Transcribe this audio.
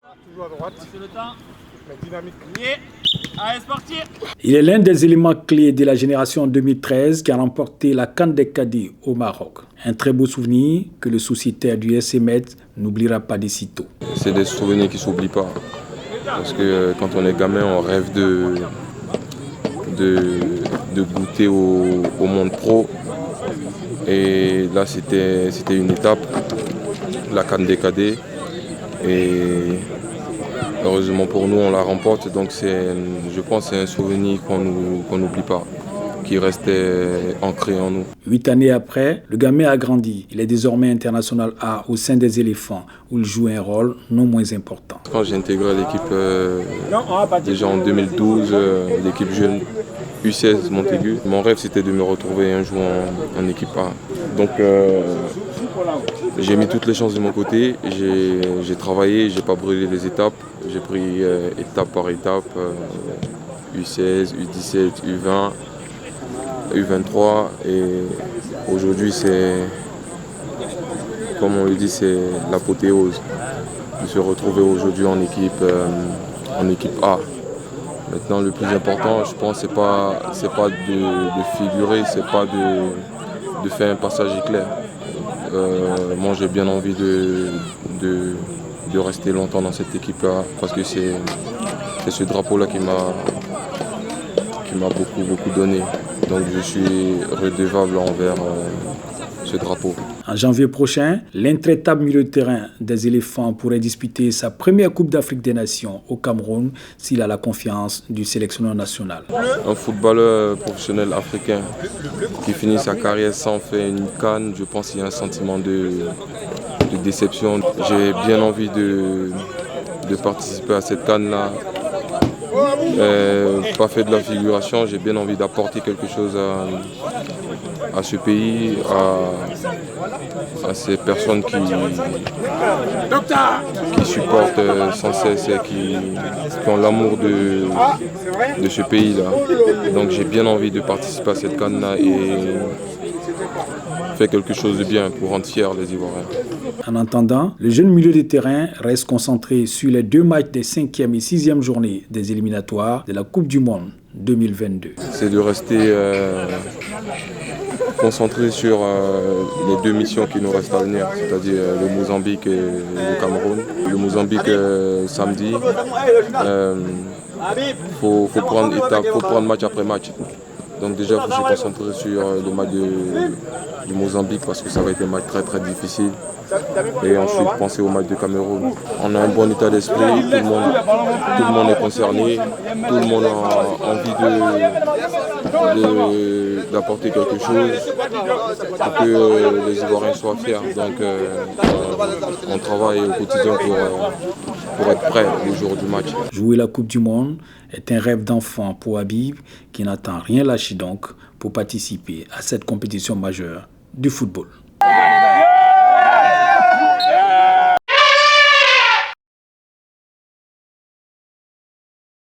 Toujours à droite. C'est le temps. Mais dynamique. Allez, c'est parti. Il est l'un des éléments clés de la génération 2013 qui a remporté la CAN des cadets au Maroc. Un très beau souvenir que le sociétaire du SC Metz n'oubliera pas de sitôt. C'est des souvenirs qui ne s'oublient pas. Parce que quand on est gamin, on rêve de goûter au monde pro. Et là, c'était une étape, la CAN des cadets. Et heureusement pour nous, on la remporte. Donc je pense que c'est un souvenir qu'on n'oublie pas, qui restait ancré en nous. 8 années après, le gamin a grandi. Il est désormais international A au sein des éléphants, où il joue un rôle non moins important. Quand j'ai intégré l'équipe déjà en 2012, l'équipe jeune U16 Montaigu, mon rêve c'était de me retrouver un jour en équipe A. Donc j'ai mis toutes les chances de mon côté, j'ai travaillé, j'ai pas brûlé les étapes, j'ai pris étape par étape, U16, U17, U20, U23 et aujourd'hui c'est, comme on le dit, c'est l'apothéose de se retrouver aujourd'hui en équipe A. Maintenant le plus important je pense c'est pas de figurer, c'est pas de faire un passage éclair. Moi j'ai bien envie de rester longtemps dans cette équipe-là parce que c'est ce drapeau-là qui m'a beaucoup donné. Donc je suis redevable envers ce drapeau. En janvier prochain, l'intraitable milieu de terrain des éléphants pourrait disputer sa première Coupe d'Afrique des Nations au Cameroun s'il a la confiance du sélectionneur national. Un footballeur professionnel africain qui finit sa carrière sans faire une CAN, je pense qu'il y a un sentiment de déception. J'ai bien envie de participer à cette CAN-là. Pas fait de la figuration, j'ai bien envie d'apporter quelque chose à ce pays, à ces personnes qui supportent sans cesse et qui ont l'amour de ce pays-là. Donc j'ai bien envie de participer à cette CAN-là et faire quelque chose de bien pour rendre fiers les Ivoiriens. En attendant, le jeune milieu de terrain reste concentré sur les 2 matchs des 5e et 6e journées des éliminatoires de la Coupe du Monde 2022. C'est de rester concentré sur les 2 missions qui nous restent à venir, c'est-à-dire le Mozambique et le Cameroun. Le Mozambique samedi, faut prendre étape, faut prendre match après match. Donc déjà, il faut se concentrer sur le match du Mozambique parce que ça va être un match très très difficile. Et ensuite penser au match du Cameroun. On a un bon état d'esprit, tout le monde est concerné, tout le monde a envie d'apporter quelque chose pour que les Ivoiriens soient fiers. Donc on travaille au quotidien pour être prêt le jour du match. Jouer la Coupe du Monde est un rêve d'enfant pour Habib qui n'attend rien lâcher donc pour participer à cette compétition majeure du football.